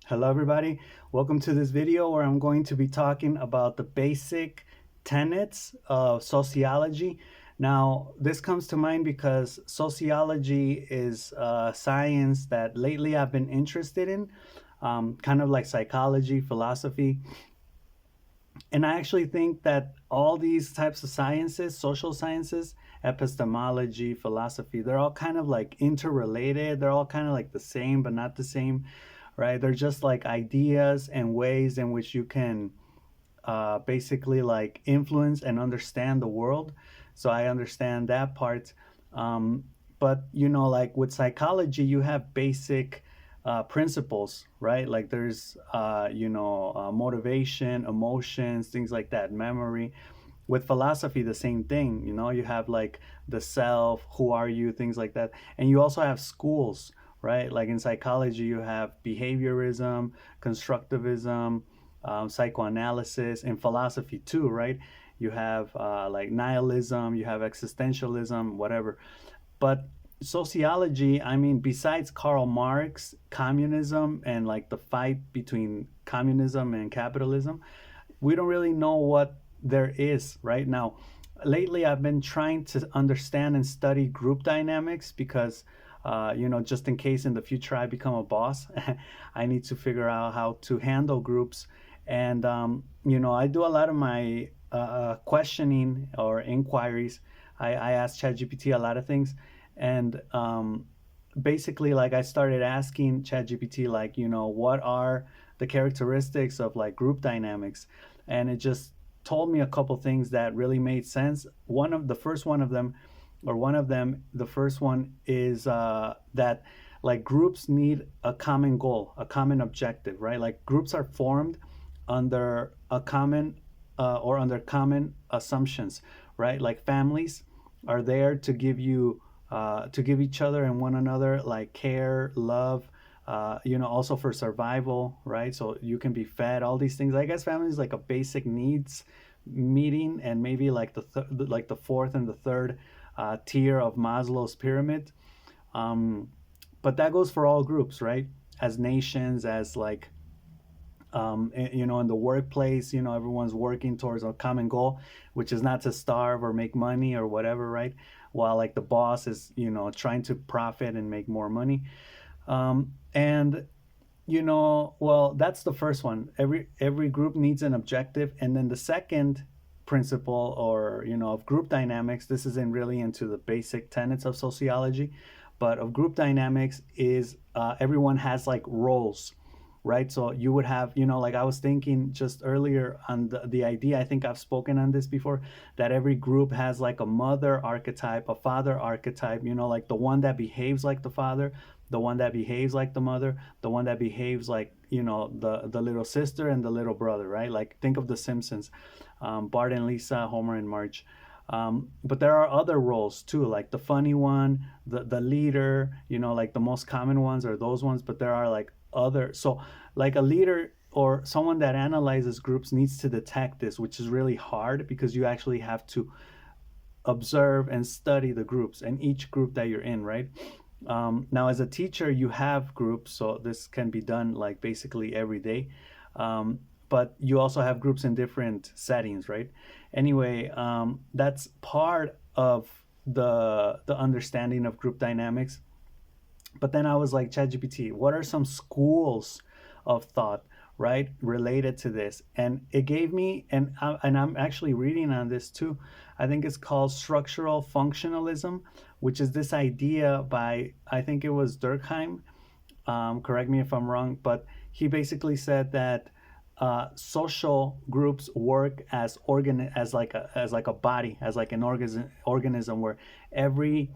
Hello everybody, welcome to this video where I'm going to be talking about the basic tenets of sociology. Now, this comes to mind because sociology is a science that lately I've been interested in, kind of like psychology, philosophy. And I actually think that all these types of sciences, social sciences, epistemology, philosophy, they're all kind of like interrelated. They're all kind of like the same, but not the same, right? They're just like ideas and ways in which you can basically like influence and understand the world. So I understand that part. Um, but like with psychology, you have basic principles, right? Like there's motivation, emotions, things like that, memory. With philosophy, the same thing. You have like the self, who are you, things like that. And you also have schools, right? Like in psychology, you have behaviorism, constructivism, psychoanalysis, and philosophy too, right? You have like nihilism, you have existentialism, whatever. But sociology, I mean, besides Karl Marx, communism, and like the fight between communism and capitalism, we don't really know what there is right now. Lately, I've been trying to understand and study group dynamics because, just in case in the future I become a boss, I need to figure out how to handle groups. And, I do a lot of my questioning or inquiries. I ask ChatGPT a lot of things. And basically, like, I started asking ChatGPT, like, what are the characteristics of like group dynamics? And it just told me a couple things that really made sense. One of them, the first one is that like groups need a common goal, a common objective, right? Like groups are formed under a common or under common assumptions, right? Like families are there to give you to give each other and one another like care, love, also for survival, right? So you can be fed, all these things. I guess family is like a basic needs meeting, and maybe like like the fourth and the third tier of Maslow's pyramid. Um, but that goes for all groups, right? As nations, as like in the workplace, everyone's working towards a common goal, which is not to starve or make money or whatever, right? While like the boss is, trying to profit and make more money. And well, that's the first one. Every group needs an objective, and then the second principle, or of group dynamics. This isn't really into the basic tenets of sociology, but of group dynamics is everyone has like roles, right? So you would have, like I was thinking just earlier on the idea, I think I've spoken on this before, that every group has like a mother archetype, a father archetype, like the one that behaves like the father, the one that behaves like the mother, the one that behaves like, the little sister and the little brother, right? Like think of The Simpsons, Bart and Lisa, Homer and Marge. But there are other roles too, like the funny one, the leader, like the most common ones are those ones, but there are like other. So like a leader or someone that analyzes groups needs to detect this, which is really hard because you actually have to observe and study the groups and each group that you're in, right? Now, as a teacher, you have groups, so this can be done like basically every day. But you also have groups in different settings, right? Anyway, that's part of the understanding of group dynamics. But then I was like, ChatGPT, what are some schools of thought, right, related to this? And it gave me, and I'm actually reading on this too. I think it's called structural functionalism, which is this idea by, I think it was Durkheim. Correct me if I'm wrong, but he basically said that social groups work as like a body, as like an organism where every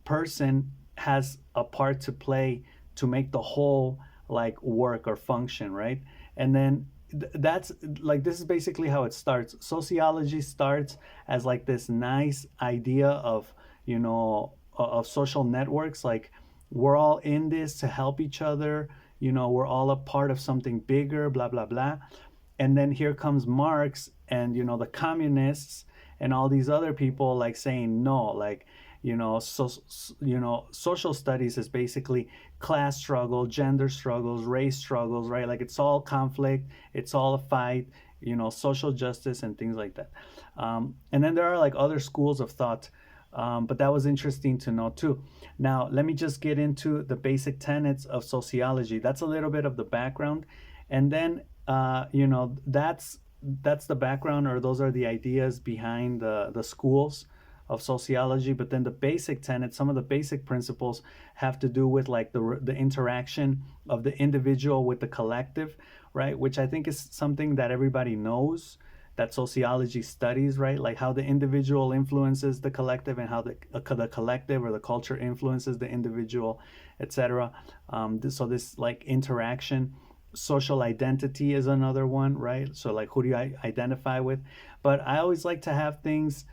person has a part to play to make the whole like work or function, right? And then that's like, this is basically how it starts. Sociology starts as like this nice idea of, of social networks, like we're all in this to help each other, we're all a part of something bigger, blah blah blah. And then here comes Marx and the communists and all these other people like saying no, like Social studies is basically class struggle, gender struggles, race struggles, right? Like it's all conflict, it's all a fight, social justice and things like that. And then there are like other schools of thought, but that was interesting to know too. Now, let me just get into the basic tenets of sociology. That's a little bit of the background, and then that's the background, or those are the ideas behind the schools of sociology. But then the basic tenets, some of the basic principles, have to do with like the interaction of the individual with the collective, right? Which I think is something that everybody knows, that sociology studies, right? Like how the individual influences the collective, and how the collective or the culture influences the individual, etc. So this like interaction. Social identity is another one, right? So like, who do you identify with? But I always like to have things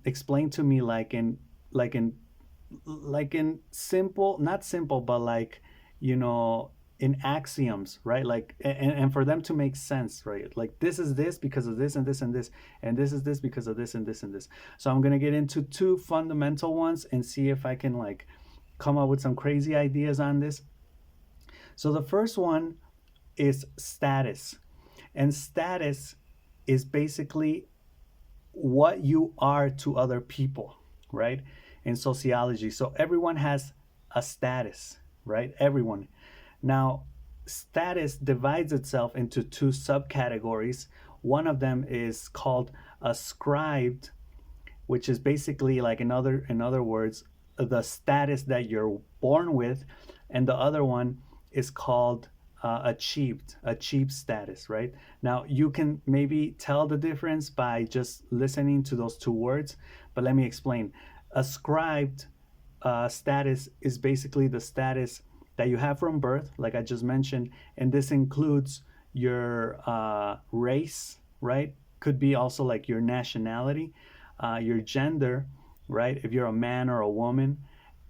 explained to me like in in simple, not simple, but like, you know in axioms, right? Like, and for them to make sense, right? Like, this is this because of this and this and this, and this is this because of this and this and this. So I'm going to get into two fundamental ones and see if I can like come up with some crazy ideas on this. So the first one is status. And status is basically what you are to other people, right? In sociology. So everyone has a status, right? Everyone. Now, status divides itself into two subcategories. One of them is called ascribed, which is basically like, in other words, the status that you're born with, and the other one is called achieved status, right? Now you can maybe tell the difference by just listening to those two words, but let me explain. Ascribed status is basically the status that you have from birth, like I just mentioned, and this includes your race, right? Could be also like your nationality, your gender, right? If you're a man or a woman,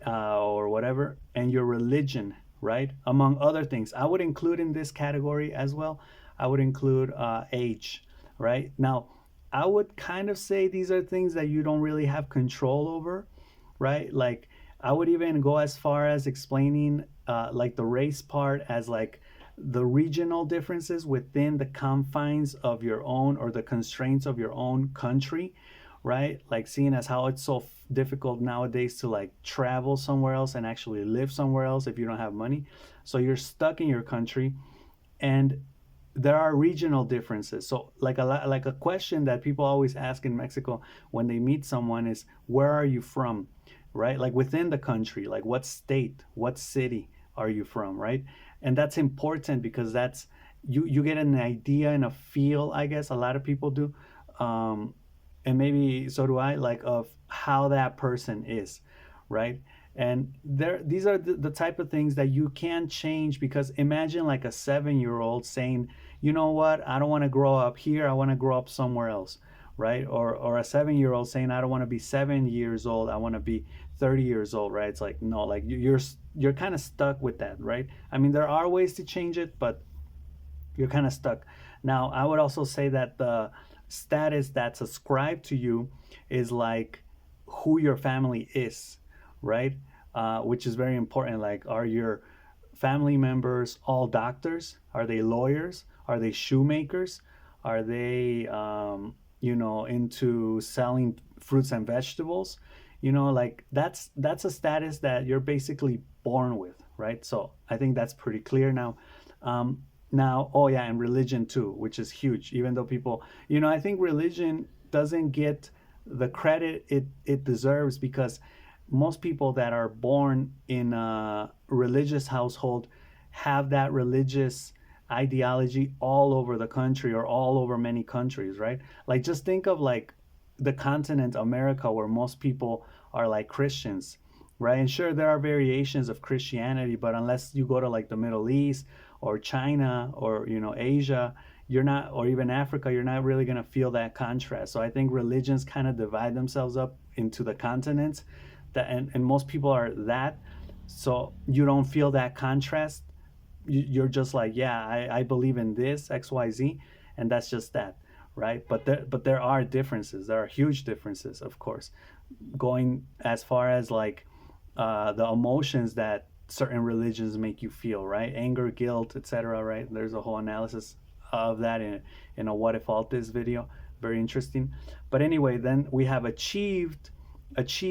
or whatever, and your religion, right? Among other things. I would include in this category as well, I would include age, right? Now, I would kind of say these are things that you don't really have control over, right? Like, I would even go as far as explaining like the race part as like the regional differences within the confines of your own, or the constraints of your own country, right? Like, seeing as how it's so difficult nowadays to like travel somewhere else and actually live somewhere else if you don't have money. So you're stuck in your country, and there are regional differences. So like a question that people always ask in Mexico when they meet someone is, where are you from? Right? Like within the country, like what state, what city are you from, right? And that's important because that's, you get an idea and a feel, I guess a lot of people do, um, and maybe so do I, like, of how that person is, right? And these are the type of things that you can change, because imagine like a 7-year old saying, you know what, I don't want to grow up here, I want to grow up somewhere else, right? Or a 7-year old saying, I don't want to be 7 years old, I want to be 30 years old, right? It's like, no, like you're kind of stuck with that, right? I mean, there are ways to change it, but you're kind of stuck. Now, I would also say that the status that's ascribed to you is like who your family is, right? Which is very important. Like, are your family members all doctors? Are they lawyers? Are they shoemakers? Are they, into selling fruits and vegetables? Like that's a status that you're basically born with, right? So I think that's pretty clear now. Now, oh yeah, and religion too, which is huge. Even though people, I think religion doesn't get the credit it deserves, because most people that are born in a religious household have that religious ideology all over the country, or all over many countries, right? Like, just think of like the continent America, where most people are like Christians, right? And sure, there are variations of Christianity, but unless you go to like the Middle East or China, or Asia, you're not, or even Africa, you're not really going to feel that contrast. So I think religions kind of divide themselves up into the continents, that and most people are that, so you don't feel that contrast. You're just like, yeah, I believe in this XYZ, and that's just that, right? But there are differences, there are huge differences, of course. going as far as like the emotions that certain religions make you feel, right? Anger, guilt, etc. Right? There's a whole analysis of that in a what if alt this video. Very interesting. But anyway, then we have achieved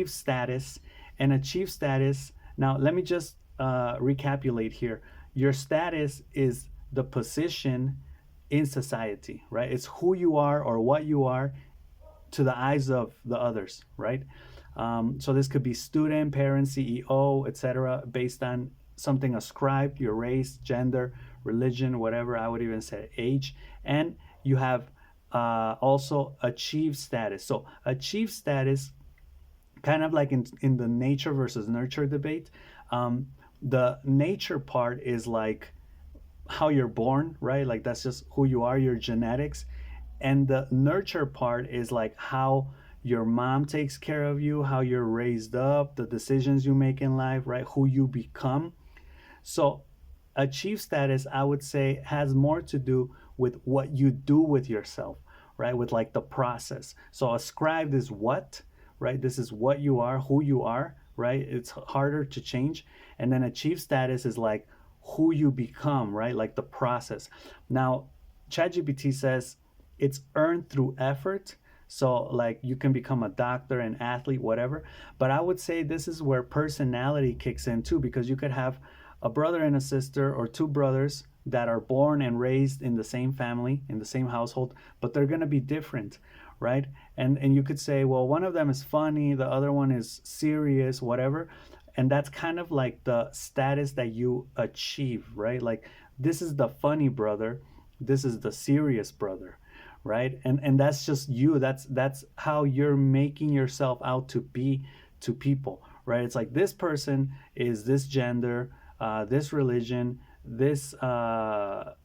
status, and achieved status. Now let me just recapitulate here. Your status is the position in society, right? It's who you are or what you are to the eyes of the others, right? So this could be student, parent, CEO, etc., based on something ascribed, your race, gender, religion, whatever. I would even say age, and you have also achieved status. So achieved status, kind of like in the nature versus nurture debate. Um, the nature part is like how you're born, right? Like that's just who you are, your genetics. And the nurture part is like how your mom takes care of you, how you're raised up, the decisions you make in life, right? Who you become. So achieve status, I would say, has more to do with what you do with yourself, right? With like the process. So ascribed is what, right? This is what you are, who you are, right? It's harder to change. And then achieve status is like who you become, right? Like the process. Now, ChatGPT says it's earned through effort. So, like, you can become a doctor, an athlete, whatever. But I would say this is where personality kicks in too, because you could have a brother and a sister, or two brothers that are born and raised in the same family, in the same household, but they're going to be different, right? And you could say, well, one of them is funny, the other one is serious, whatever. And that's kind of like the status that you achieve, right? Like, this is the funny brother, this is the serious brother, right? And that's just you. That's how you're making yourself out to be to people, right? It's like this person is this gender, this religion, this what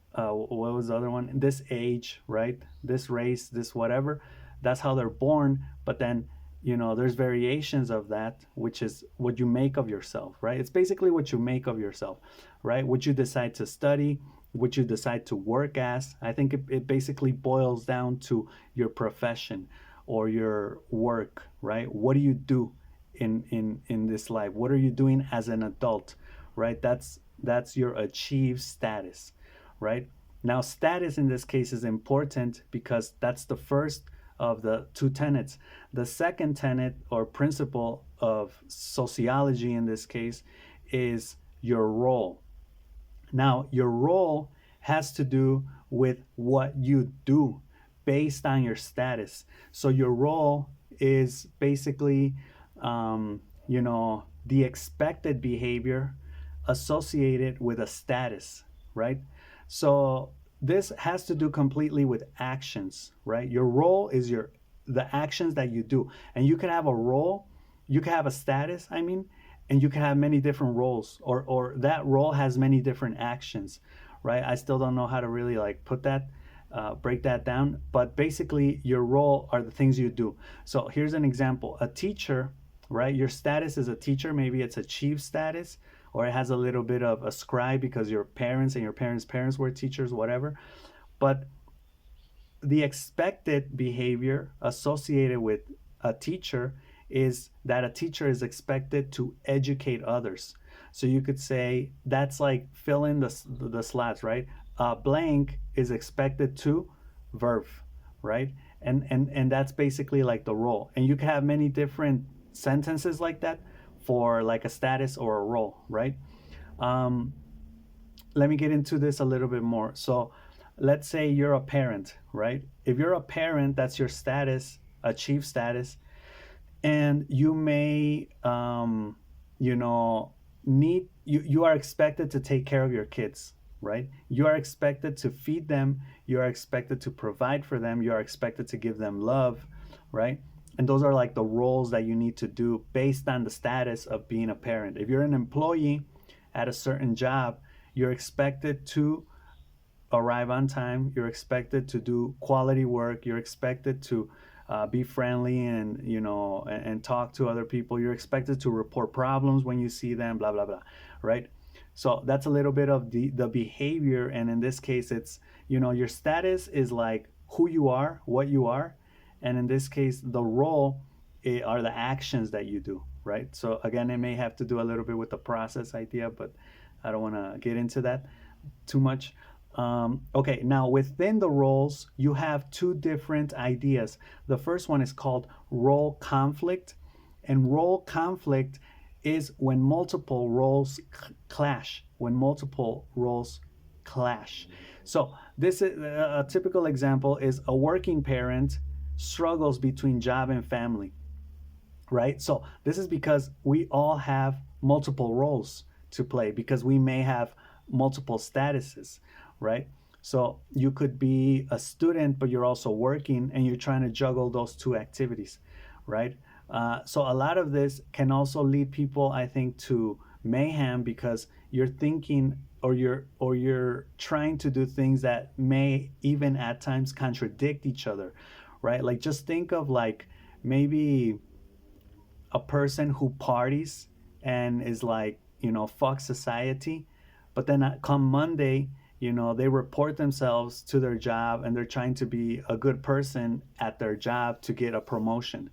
was the other one? This age, right? This race, this whatever. That's how they're born. But then, there's variations of that, which is what you make of yourself, right? It's basically what you make of yourself, right? What you decide to study, what you decide to work as. I think it basically boils down to your profession or your work, right? What do you do in this life? What are you doing as an adult, right? That's your achieved status, right? Now, status in this case is important because that's the first of the two tenets. The second tenet or principle of sociology in this case is your role. Now, your role has to do with what you do based on your status. So, your role is basically, the expected behavior associated with a status, right? So, this has to do completely with actions, right? Your role is the actions that you do. And you can have a role, you can have a status, I mean, and you can have many different roles, or that role has many different actions, right? I still don't know how to really like put that break that down, but basically your role are the things you do. So here's an example. A teacher, right? Your status is a teacher. Maybe it's a chief status, or it has a little bit of a scribe because your parents and your parents parents were teachers, whatever. But the expected behavior associated with a teacher is that a teacher is expected to educate others. So you could say that's like fill in the slots, right? Blank is expected to verb, right? And that's basically like the role. And you can have many different sentences like that for like a status or a role, right? Um, Let me get into this a little bit more. So let's say you're a parent, right? If you're a parent, that's your status, achieve status, and you may, you know, you are expected to take care of your kids, right? You are expected to feed them, you are expected to provide for them, you are expected to give them love, right? And those are like the roles that you need to do based on the status of being a parent. If you're an employee at a certain job, you're expected to arrive on time. You're expected to do quality work. You're expected to be friendly and and talk to other people. You're expected to report problems when you see them. Blah blah blah, right? So that's a little bit of the behavior, and in this case, it's your status is like who you are, what you are, and in this case, the role are the actions that you do, right? So again, it may have to do a little bit with the process idea, but I don't want to get into that too much. Okay, now within the roles, you have two different ideas. The first one is called role conflict, and role conflict is when multiple roles clash. When multiple roles clash. So this is a typical example is a working parent struggles between job and family, right? So this is because we all have multiple roles to play because we may have multiple statuses, right? So you could be a student, but you're also working and you're trying to juggle those two activities, right? So a lot of this can also lead people, I think, to mayhem because you're thinking or you're trying to do things that may even at times contradict each other, right? Like just think of like maybe a person who parties and is like, fuck society, but then come Monday, they report themselves to their job and they're trying to be a good person at their job to get a promotion,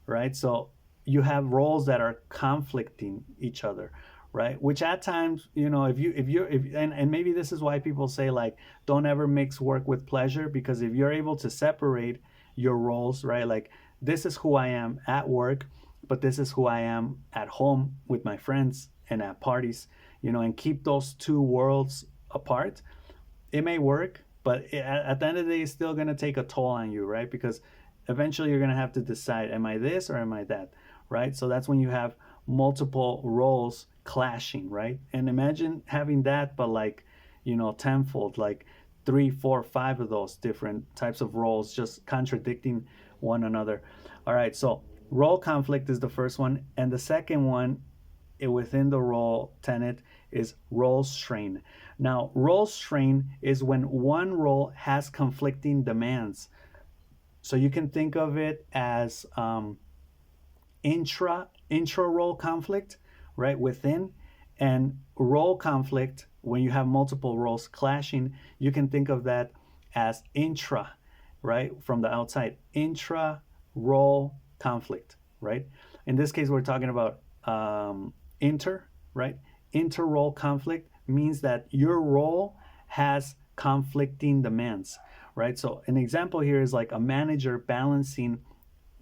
right? So you have roles that are conflicting each other, right? Which at times, if and maybe this is why people say like don't ever mix work with pleasure, because if you're able to separate your roles, right? Like this is who I am at work, but this is who I am at home with my friends and at parties, and keep those two worlds apart, it may work, but at the end of the day, it's still going to take a toll on you, right? Because eventually you're going to have to decide, am I this or am I that, right? So that's when you have multiple roles clashing, right? And imagine having that, but like, tenfold, like three, four, five of those different types of roles just contradicting one another. All right, so role conflict is the first one. And the second one within the role tenet is role strain. Now, role strain is when one role has conflicting demands. So you can think of it as intra role conflict, right, within, and role conflict when you have multiple roles clashing. You can think of that as intra, right, from the outside, intra role conflict, right? In this case, we're talking about inter, right? Inter role conflict means that your role has conflicting demands, right? So an example here is like a manager balancing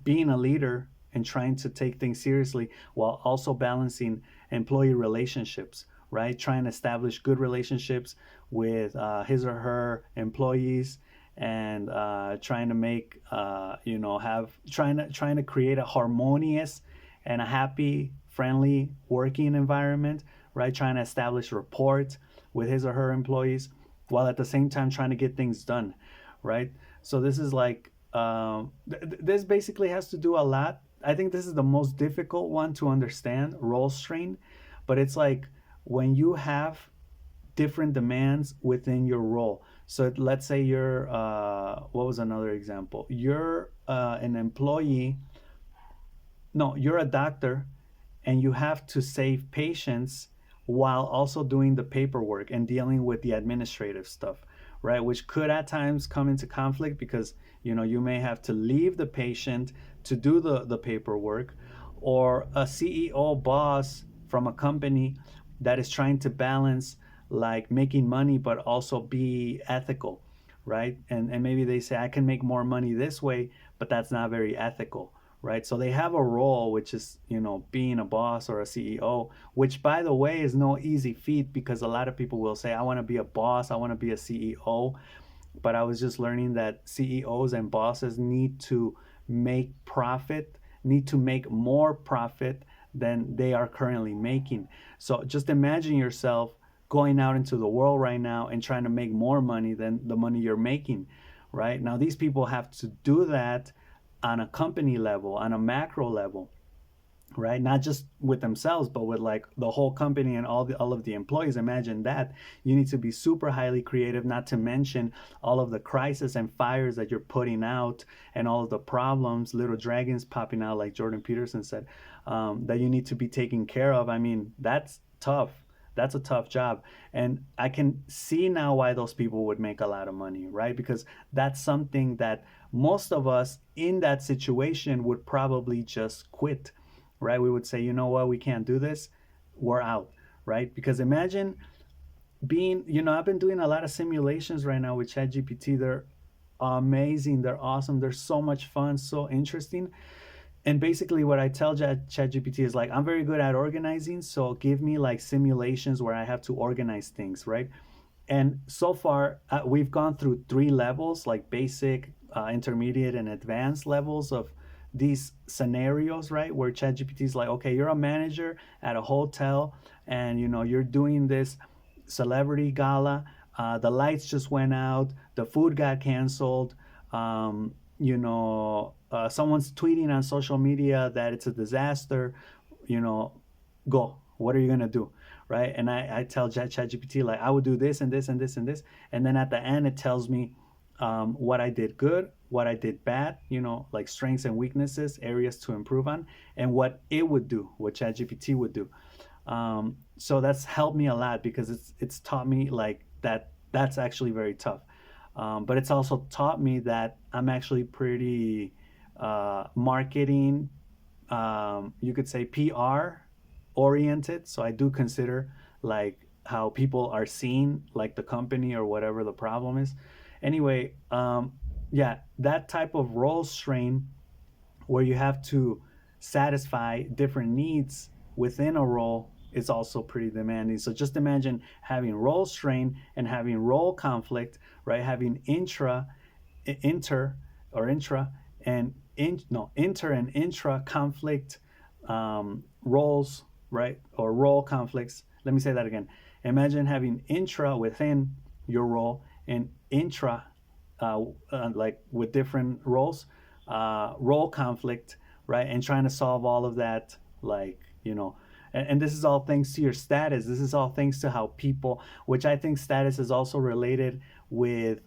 being a leader and trying to take things seriously while also balancing employee relationships, right? Trying to establish good relationships with his or her employees, and trying to make have trying to create a harmonious and a happy, friendly working environment, right? Trying to establish rapport with his or her employees while at the same time trying to get things done, right? So this is like this basically has to do a lot. I think this is the most difficult one to understand, role strain, but it's like when you have different demands within your role. So let's say you're what was another example? You're an employee. No, you're a doctor and you have to save patients while also doing the paperwork and dealing with the administrative stuff, right? Which could at times come into conflict because you may have to leave the patient to do the paperwork, or a CEO boss from a company that is trying to balance like making money but also be ethical, right? And maybe they say I can make more money this way, but that's not very ethical, right? So they have a role, which is, being a boss or a CEO, which by the way is no easy feat because a lot of people will say, I want to be a boss, I want to be a CEO. But I was just learning that CEOs and bosses need to make profit, need to make more profit than they are currently making. So just imagine yourself going out into the world right now and trying to make more money than the money you're making, right? Now, these people have to do that on a company level, on a macro level, right? Not just with themselves, but with like the whole company and all of the employees. Imagine that. You need to be super highly creative, not to mention all of the crises and fires that you're putting out and all of the problems, little dragons popping out, like Jordan Peterson said, that you need to be taking care of. I mean, that's tough. That's a tough job. And I can see now why those people would make a lot of money, right? Because that's something that most of us in that situation would probably just quit, right? We would say, you know what, we can't do this, we're out, right? Because imagine being, I've been doing a lot of simulations right now with ChatGPT. They're amazing, they're awesome, they're so much fun, so interesting. And basically what I tell ChatGPT is like, I'm very good at organizing, so give me like simulations where I have to organize things, right? And so far, we've gone through three levels, like basic, intermediate, and advanced levels of these scenarios, right? Where ChatGPT is like, okay, you're a manager at a hotel, and you're doing this celebrity gala. The lights just went out. The food got canceled. Someone's tweeting on social media that it's a disaster. You know, go. What are you gonna do? Right? And I tell ChatGPT like I would do this and this and this and this, and then at the end it tells me what I did good, what I did bad, like strengths and weaknesses, areas to improve on, and what it would do, what ChatGPT would do. So that's helped me a lot because it's taught me like that's actually very tough. But it's also taught me that I'm actually pretty marketing, you could say PR oriented. So I do consider like how people are seeing like the company or whatever the problem is. Anyway, yeah, that type of role strain where you have to satisfy different needs within a role is also pretty demanding. So just imagine having role strain and having role conflict, right? Having inter or intra and inter and intra conflict roles, right? Or role conflicts. Let me say that again. Imagine having intra within your role and intra, like with different roles, role conflict, right? And trying to solve all of that, like, and this is all thanks to your status. This is all thanks to how people, which I think status is also related with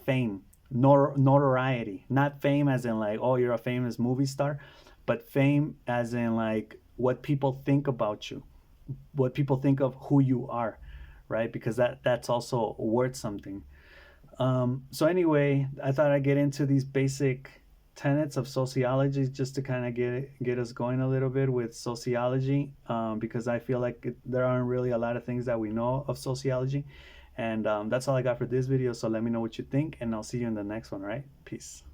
fame, notoriety. Not fame as in like, oh, you're a famous movie star, but fame as in like what people think about you, what people think of who you are, right? Because that's also worth something. So anyway, I thought I'd get into these basic tenets of sociology just to kind of get us going a little bit with sociology, because I feel like there aren't really a lot of things that we know of sociology. And that's all I got for this video. So let me know what you think, and I'll see you in the next one. Right? Peace.